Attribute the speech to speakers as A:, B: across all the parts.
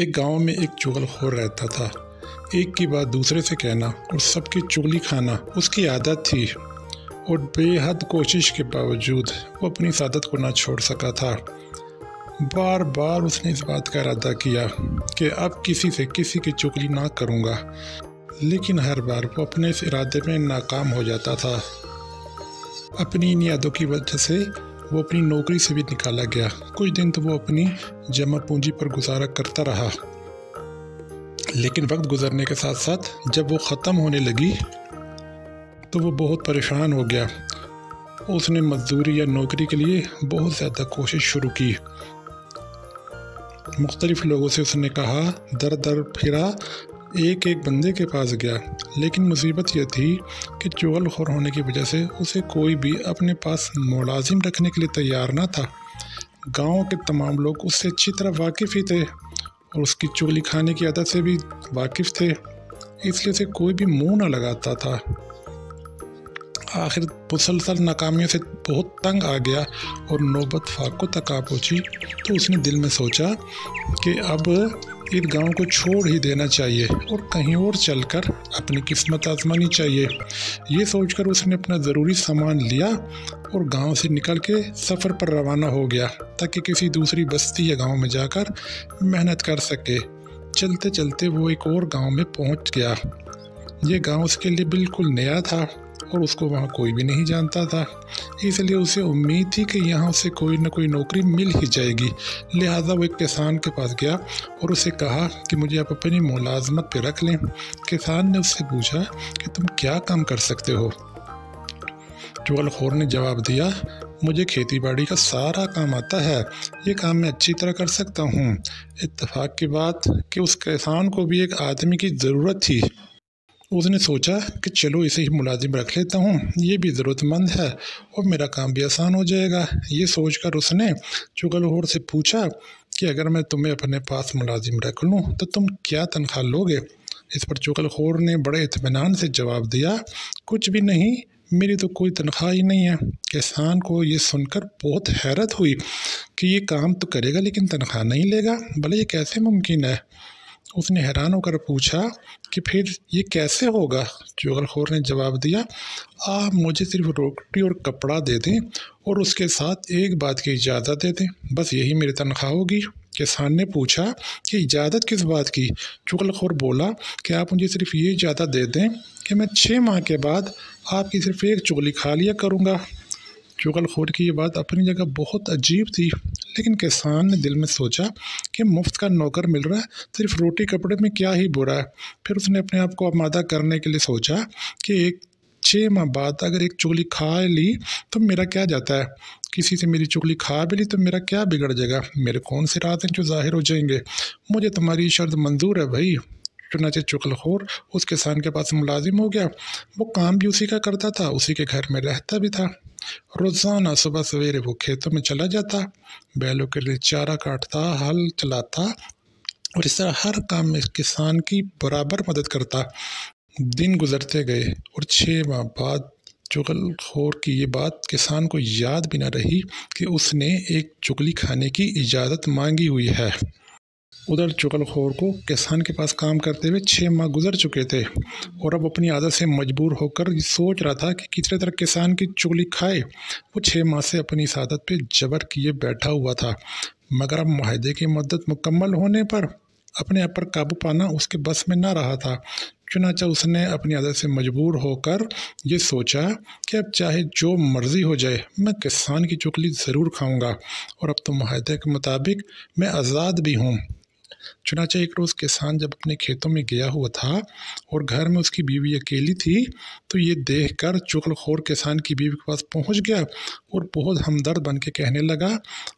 A: एक गांव में एक चुगलखोर रहता था। एक की बात दूसरे से कहना और सबकी चुगली खाना उसकी आदत थी और बेहद कोशिश के बावजूद वो अपनी इस आदत को ना छोड़ सका था। बार बार उसने इस बात का इरादा किया कि अब किसी से किसी की चुगली ना करूँगा, लेकिन हर बार वो अपने इस इरादे में नाकाम हो जाता था। अपनी इन यादों की वजह से वो अपनी नौकरी से भी निकाला गया। कुछ दिन तो वो अपनी जमा पूंजी पर गुजारा करता रहा, लेकिन वक्त गुजरने के साथ साथ जब वो ख़त्म होने लगी तो वो बहुत परेशान हो गया। उसने मजदूरी या नौकरी के लिए बहुत ज़्यादा कोशिश शुरू की। मुख्तलिफ लोगों से उसने कहा, दर दर फिरा, एक एक बंदे के पास गया, लेकिन मुसीबत यह थी कि चुगलखोर होने की वजह से उसे कोई भी अपने पास मुलाजिम रखने के लिए तैयार ना था। गांव के तमाम लोग उससे अच्छी तरह वाकिफ़ ही थे और उसकी चुगली खाने की आदत से भी वाकिफ़ थे, इसलिए उसे कोई भी मुंह ना लगाता था। आखिर मुसलसल नाकामियों से बहुत तंग आ गया और नौबत फाकों तक आ पहुंची, तो उसने दिल में सोचा कि अब इस गांव को छोड़ ही देना चाहिए और कहीं और चलकर अपनी किस्मत आजमानी चाहिए। ये सोचकर उसने अपना ज़रूरी सामान लिया और गांव से निकल के सफ़र पर रवाना हो गया ताकि किसी दूसरी बस्ती या गांव में जाकर मेहनत कर सके। चलते चलते वो एक और गांव में पहुंच गया। ये गांव उसके लिए बिल्कुल नया था और उसको वहाँ कोई भी नहीं जानता था, इसलिए उसे उम्मीद थी कि यहाँ उसे कोई न कोई नौकरी मिल ही जाएगी। लिहाजा वो एक किसान के पास गया और उसे कहा कि मुझे आप अपनी मुलाजमत पे रख लें। किसान ने उससे पूछा कि तुम क्या काम कर सकते हो। चुगलखोर ने जवाब दिया, मुझे खेती बाड़ी का सारा काम आता है, ये काम मैं अच्छी तरह कर सकता हूँ। इत्तेफाक की बात कि उस किसान को भी एक आदमी की ज़रूरत थी। उसने सोचा कि चलो इसे ही मुलाजिम रख लेता हूँ, ये भी ज़रूरतमंद है और मेरा काम भी आसान हो जाएगा। ये सोचकर उसने चुगलखोर से पूछा कि अगर मैं तुम्हें अपने पास मुलाजिम रख लूँ तो तुम क्या तनख्वाह लोगे। इस पर चुगलखोर ने बड़े इत्मीनान से जवाब दिया, कुछ भी नहीं, मेरी तो कोई तनख्वाह ही नहीं है। किसान को ये सुनकर बहुत हैरत हुई कि ये काम तो करेगा लेकिन तनख्वाह नहीं लेगा, भले ये कैसे मुमकिन है। उसने हैरान होकर पूछा कि फिर ये कैसे होगा। चुगलखोर ने जवाब दिया, आप मुझे सिर्फ रोटी और कपड़ा दे दें और उसके साथ एक बात की इजाज़त दे दें, बस यही मेरी तनख्वाह होगी। किसान ने पूछा कि इजाज़त किस बात की। चुगलखोर बोला कि आप मुझे सिर्फ ये इजाज़त दे दें कि मैं 6 माह के बाद आपकी सिर्फ एक चुगली खा लिया करूँगा। चुगलखोर की ये बात अपनी जगह बहुत अजीब थी, लेकिन किसान ने दिल में सोचा कि मुफ्त का नौकर मिल रहा है, सिर्फ रोटी कपड़े में क्या ही बुरा है। फिर उसने अपने आप को आमादा करने के लिए सोचा कि 6 माह बाद अगर एक चुगली खा ली तो मेरा क्या जाता है, किसी से मेरी चुगली खा भी ली तो मेरा क्या बिगड़ जाएगा, मेरे कौन से राज हैं जो जाहिर हो जाएंगे। मुझे तुम्हारी शर्त मंजूर है भाई। चुनाचे चुगलखोर उस किसान के पास मुलाजिम हो गया। वो काम भी उसी का करता था, उसी के घर में रहता भी था। रोज़ाना सुबह सवेरे वो खेतों में चला जाता, बैलों के लिए चारा काटता, हल चलाता और इस तरह हर काम में किसान की बराबर मदद करता। दिन गुजरते गए और 6 माह बाद चुगलखोर की ये बात किसान को याद भी न रही कि उसने एक चुगली खाने की इजाज़त मांगी हुई है। उधर चुगलखोर को किसान के पास काम करते हुए 6 माह गुजर चुके थे और अब अपनी आदत से मजबूर होकर सोच रहा था कि किसी तरह किसान की चुगली खाए। वो 6 माह से अपनी इस आदत पे जबर किए बैठा हुआ था, मगर अब मुआहदे की मुद्दत मुकम्मल होने पर अपने आप पर काबू पाना उसके बस में ना रहा था। चुनाचा उसने अपनी आदत से मजबूर होकर ये सोचा कि अब चाहे जो मर्ज़ी हो जाए, मैं किसान की चुगली ज़रूर खाऊंगा और अब तो मुआहदे के मुताबिक मैं आज़ाद भी हूँ। चुनाचे एक रोज़ किसान जब अपने खेतों में गया हुआ था और घर में उसकी बीवी अकेली थी, तो ये देखकर चुगलखोर किसान की बीवी के पास पहुंच गया और बहुत हमदर्द बन के कहने लगा,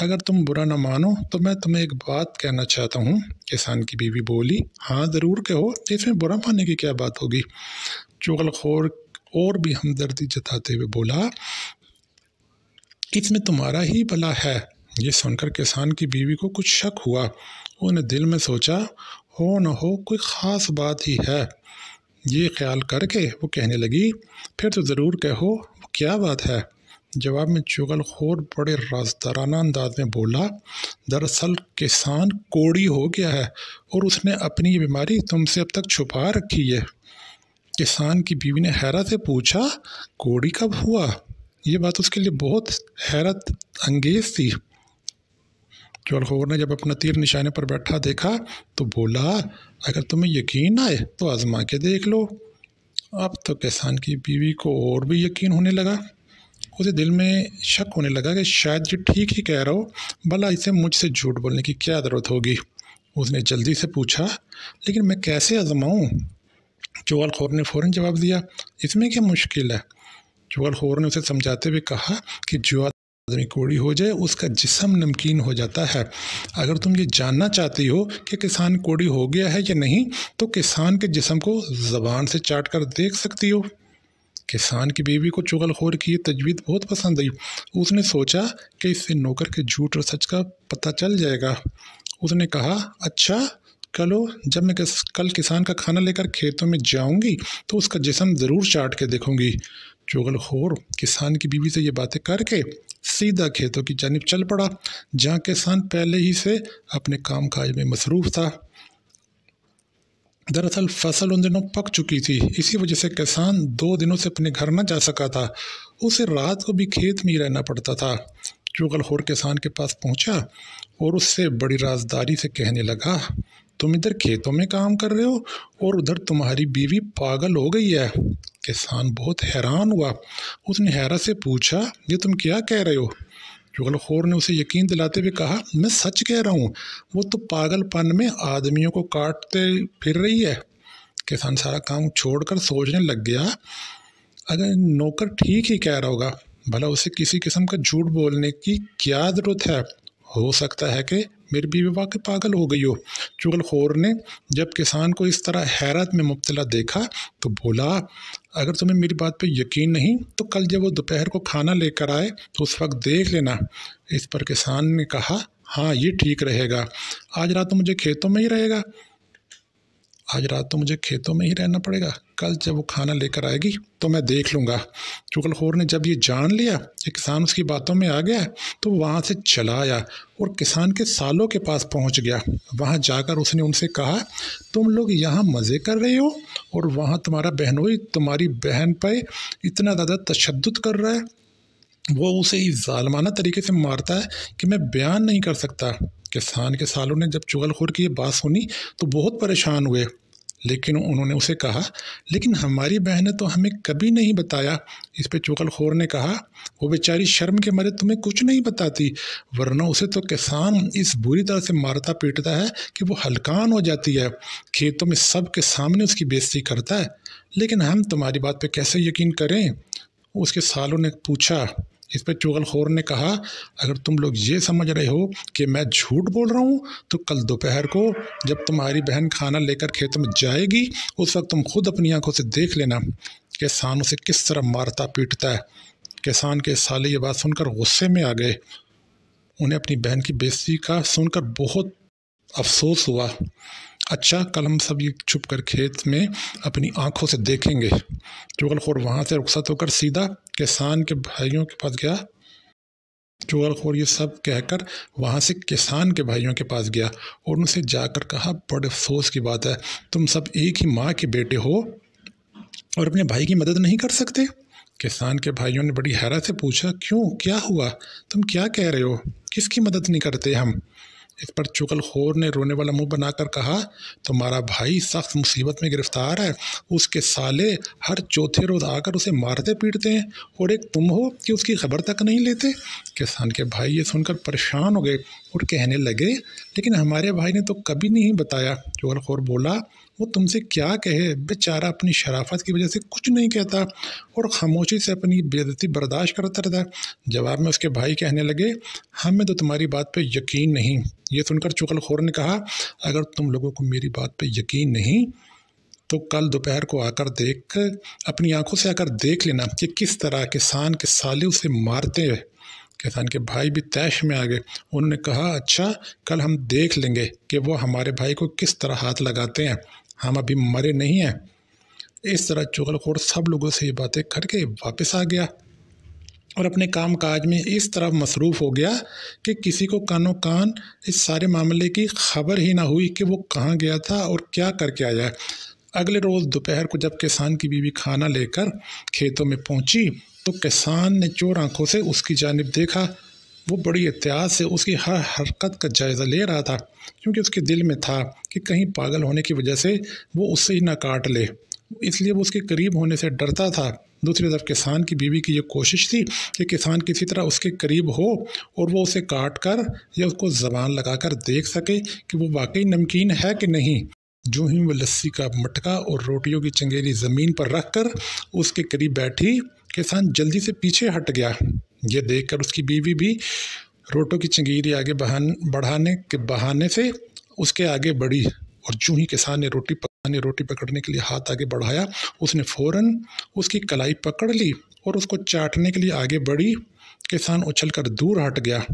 A: अगर तुम बुरा न मानो तो मैं तुम्हें एक बात कहना चाहता हूँ। किसान की बीवी बोली, हाँ ज़रूर कहो, इसमें बुरा मानने की क्या बात होगी। चुगलखोर और भी हमदर्दी जताते हुए बोला, इसमें तुम्हारा ही भला है। ये सुनकर किसान की बीवी को कुछ शक हुआ। उन्हें दिल में सोचा, हो न हो कोई ख़ास बात ही है। ये ख्याल करके वो कहने लगी, फिर तो ज़रूर कहो, क्या बात है। जवाब में चुगलखोर बड़े राजदाराना अंदाज में बोला, दरअसल किसान कोढ़ी हो गया है और उसने अपनी ये बीमारी तुमसे अब तक छुपा रखी है। किसान की बीवी ने हैरत से पूछा, कोढ़ी कब हुआ? ये बात उसके लिए बहुत हैरत अंगेज थी। चुगलखोर ने जब अपना तीर निशाने पर बैठा देखा तो बोला, अगर तुम्हें यकीन आए तो आजमा के देख लो। अब तो किसान की बीवी को और भी यकीन होने लगा। उसे दिल में शक होने लगा कि शायद ये ठीक ही कह रहा हो, भला इसे मुझसे झूठ बोलने की क्या ज़रूरत होगी। उसने जल्दी से पूछा, लेकिन मैं कैसे आजमाऊं? चुगलखोर ने फ़ौरन जवाब दिया, इसमें क्या मुश्किल है। चुगलखोर ने उसे समझाते हुए कहा कि जो आदमी कोढ़ी हो जाए उसका जिस्म नमकीन हो जाता है। अगर तुम ये जानना चाहती हो कि किसान कोढ़ी हो गया है या नहीं, तो किसान के जिस्म को ज़बान से चाट कर देख सकती हो। किसान की बीवी को चुगलखोर की ये तजवीज़ बहुत पसंद आई। उसने सोचा कि इससे नौकर के झूठ और सच का पता चल जाएगा। उसने कहा, अच्छा कलो, जब मैं कल किसान का खाना लेकर खेतों में जाऊंगी तो उसका जिस्म ज़रूर चाट के देखूंगी। चुगलखोर किसान की बीवी से ये बातें करके सीधा खेतों की जानिब चल पड़ा, जहाँ किसान पहले ही से अपने काम काज में मसरूफ़ था। दरअसल फसल उन दिनों पक चुकी थी, इसी वजह से किसान 2 दिनों से अपने घर न जा सका था। उसे रात को भी खेत में ही रहना पड़ता था। चुगलखोर किसान के पास पहुंचा और उससे बड़ी राजदारी से कहने लगा, तुम इधर खेतों में काम कर रहे हो और उधर तुम्हारी बीवी पागल हो गई है। किसान बहुत हैरान हुआ। उसने हैरत से पूछा, ये तुम क्या कह रहे हो? चुगलखोर ने उसे यकीन दिलाते हुए कहा, मैं सच कह रहा हूँ, वो तो पागलपन में आदमियों को काटते फिर रही है। किसान सारा काम छोड़कर सोचने लग गया, अगर नौकर ठीक ही कह रहा होगा, भला उसे किसी किस्म का झूठ बोलने की क्या ज़रूरत है। हो सकता है कि मेरी बीवी वाकई पागल हो गई हो। चुगलखोर ने जब किसान को इस तरह हैरत में मुब्तला देखा तो बोला, अगर तुम्हें मेरी बात पे यकीन नहीं तो कल जब वो दोपहर को खाना लेकर आए तो उस वक्त देख लेना। इस पर किसान ने कहा, हाँ ये ठीक रहेगा। आज रात तो मुझे खेतों में ही रहेगा आज रात तो मुझे खेतों में ही रहना पड़ेगा। कल जब वो खाना लेकर आएगी तो मैं देख लूँगा। चुगलखोर ने जब ये जान लिया कि किसान उसकी बातों में आ गया तो वहाँ से चला आया और किसान के सालों के पास पहुँच गया। वहाँ जाकर उसने उनसे कहा, तुम लोग यहाँ मज़े कर रहे हो और वहाँ तुम्हारा बहनोई तुम्हारी बहन पे इतना ज़्यादा तशद्दुद कर रहा है, वो उसे इस ज़ालिमाना तरीके से मारता है कि मैं बयान नहीं कर सकता। किसान के सालों ने जब चुगलखोर की ये बात सुनी तो बहुत परेशान हुए, लेकिन उन्होंने उसे कहा, लेकिन हमारी बहन ने तो हमें कभी नहीं बताया। इस पे चुगलखोर ने कहा, वो बेचारी शर्म के मारे तुम्हें कुछ नहीं बताती, वरना उसे तो किसान इस बुरी तरह से मारता पीटता है कि वो हलकान हो जाती है, खेतों में सबके सामने उसकी बेइज्जती करता है। लेकिन हम तुम्हारी बात पे कैसे यकीन करें? उसके सालों ने पूछा। इस पर चुगलखोर ने कहा, अगर तुम लोग ये समझ रहे हो कि मैं झूठ बोल रहा हूँ तो कल दोपहर को जब तुम्हारी बहन खाना लेकर खेतों में जाएगी उस वक्त तुम खुद अपनी आंखों से देख लेना किसान उसे किस तरह मारता पीटता है। किसान के साले ये बात सुनकर गुस्से में आ गए। उन्हें अपनी बहन की बेइज्जती का सुनकर बहुत अफसोस हुआ। अच्छा, कल हम सब ये छुप कर खेत में अपनी आंखों से देखेंगे। चुगलखोर वहाँ से रुखसत होकर सीधा किसान के भाइयों के पास गया। चुगलखोर ये सब कहकर वहाँ से किसान के भाइयों के पास गया और उनसे जाकर कहा, बड़े अफसोस की बात है, तुम सब एक ही माँ के बेटे हो और अपने भाई की मदद नहीं कर सकते। किसान के भाइयों ने बड़ी हैरत से पूछा, क्यों, क्या हुआ, तुम क्या कह रहे हो, किसकी मदद नहीं करते हम? इस पर चुगलखोर ने रोने वाला मुंह बनाकर कहा, तुम्हारा भाई सख्त मुसीबत में गिरफ्तार है, उसके साले हर चौथे रोज आकर उसे मारते पीटते हैं और एक तुम हो कि उसकी खबर तक नहीं लेते। किसान के भाई ये सुनकर परेशान हो गए और कहने लगे, लेकिन हमारे भाई ने तो कभी नहीं बताया। चुगलखोर बोला, वो तुमसे क्या कहे, बेचारा अपनी शराफत की वजह से कुछ नहीं कहता और खामोशी से अपनी बेइज्जती बर्दाश्त करता रहता है। जवाब में उसके भाई कहने लगे, हमें तो तुम्हारी बात पे यकीन नहीं। ये सुनकर चुगलखोर ने कहा, अगर तुम लोगों को मेरी बात पे यकीन नहीं तो कल दोपहर को आकर देख अपनी आंखों से आकर देख लेना कि किस तरह किसान के साले उसे मारते हैं। किसान के भाई भी तैश में आ गए। उन्होंने कहा, अच्छा, कल हम देख लेंगे कि वो हमारे भाई को किस तरह हाथ लगाते हैं, हम अभी मरे नहीं हैं। इस तरह चुगलखोर सब लोगों से ये बातें करके वापस आ गया। और अपने काम काज में इस तरह मसरूफ़ हो गया कि किसी को कानो कान इस सारे मामले की खबर ही ना हुई कि वो कहाँ गया था और क्या करके आया। अगले रोज़ दोपहर को जब किसान की बीवी खाना लेकर खेतों में पहुंची तो किसान ने चोर आंखों से उसकी जानिब देखा। वो बड़ी एहतियात से उसकी हर हरकत का जायज़ा ले रहा था, क्योंकि उसके दिल में था कि कहीं पागल होने की वजह से वो उससे ही ना काट ले, इसलिए वो उसके करीब होने से डरता था। दूसरी तरफ किसान की बीवी की ये कोशिश थी कि किसान किसी तरह उसके करीब हो और वो उसे काट कर या उसको ज़बान लगाकर देख सके कि वो वाकई नमकीन है कि नहीं। जो ही वो लस्सी का मटका और रोटियों की चंगेरी ज़मीन पर रख कर उसके करीब बैठी, किसान जल्दी से पीछे हट गया। ये देखकर उसकी बीवी भी रोटों की चंगेरी आगे बढ़ाने के बहाने से उसके आगे बढ़ी, और जो ही किसान ने रोटी पकड़ने के लिए हाथ आगे बढ़ाया, उसने फौरन उसकी कलाई पकड़ ली और उसको चाटने के लिए आगे बढ़ी। किसान उछलकर दूर हट गया।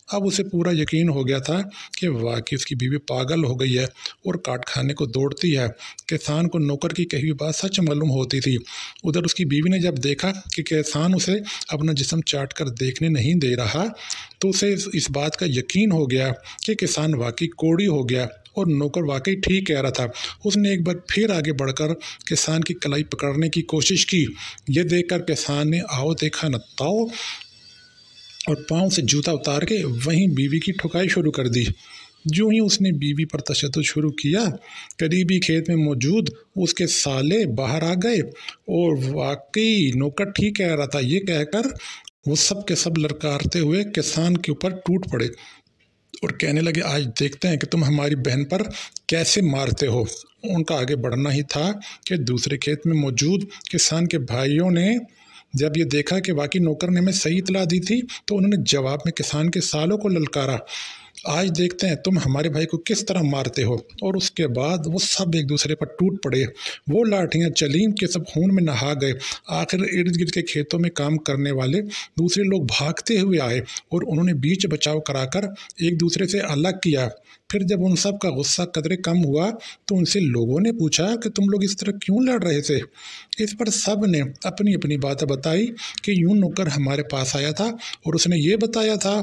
A: अब उसे पूरा यकीन हो गया था कि वाकई उसकी बीवी पागल हो गई है और काट खाने को दौड़ती है। किसान को नौकर की कही हुई बात सच मालूम होती थी। उधर उसकी बीवी ने जब देखा कि किसान उसे अपना जिस्म चाट कर देखने नहीं दे रहा, तो उसे इस बात का यकीन हो गया कि किसान वाकई कोड़ी हो गया और नौकर वाकई ठीक कह रहा था। उसने एक बार फिर आगे बढ़कर किसान की कलाई पकड़ने की कोशिश की। यह देखकर किसान ने आओ देखा न ताओ और पाँव से जूता उतार के वहीं बीवी की ठुकाई शुरू कर दी। जो ही उसने बीवी पर तशद्दुद शुरू किया, करीबी खेत में मौजूद उसके साले बाहर आ गए और वाकई नौकर ठीक कह रहा था ये कहकर वो सब के सब ललकारते हुए किसान के ऊपर टूट पड़े और कहने लगे, आज देखते हैं कि तुम हमारी बहन पर कैसे मारते हो। उनका आगे बढ़ना ही था कि दूसरे खेत में मौजूद किसान के भाइयों ने जब ये देखा कि वाकई नौकर ने हमें सही इतला दी थी, तो उन्होंने जवाब में किसान के सालों को ललकारा, आज देखते हैं तुम हमारे भाई को किस तरह मारते हो। और उसके बाद वो सब एक दूसरे पर टूट पड़े। वो लाठियां चली कि सब खून में नहा गए। आखिर इर्द गिर्द के खेतों में काम करने वाले दूसरे लोग भागते हुए आए और उन्होंने बीच बचाव कराकर एक दूसरे से अलग किया। फिर जब उन सब का गुस्सा कदरे कम हुआ तो उनसे लोगों ने पूछा कि तुम लोग इस तरह क्यों लड़ रहे थे। इस पर सब ने अपनी अपनी बातें बताई कि यूं नौकर हमारे पास आया था और उसने ये बताया था।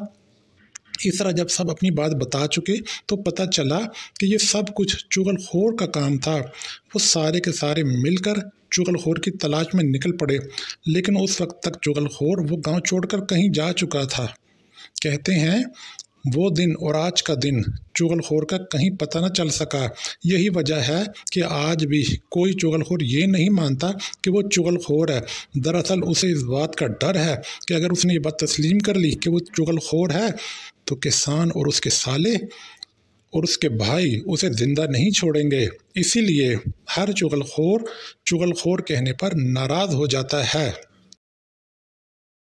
A: इस तरह जब सब अपनी बात बता चुके तो पता चला कि ये सब कुछ चुगलखोर का काम था। वो सारे के सारे मिलकर चुगलखोर की तलाश में निकल पड़े, लेकिन उस वक्त तक चुगलखोर वो गांव छोड़कर कहीं जा चुका था। कहते हैं वो दिन और आज का दिन चुगलखोर का कहीं पता न चल सका। यही वजह है कि आज भी कोई चुगलखोर ये नहीं मानता कि वो चुगलखोर है। दरअसल उसे इस बात का डर है कि अगर उसने ये बात तस्लीम कर ली कि वो चुगलखोर है तो किसान और उसके साले और उसके भाई उसे जिंदा नहीं छोड़ेंगे। इसीलिए हर चुगलखोर कहने पर नाराज़ हो जाता है।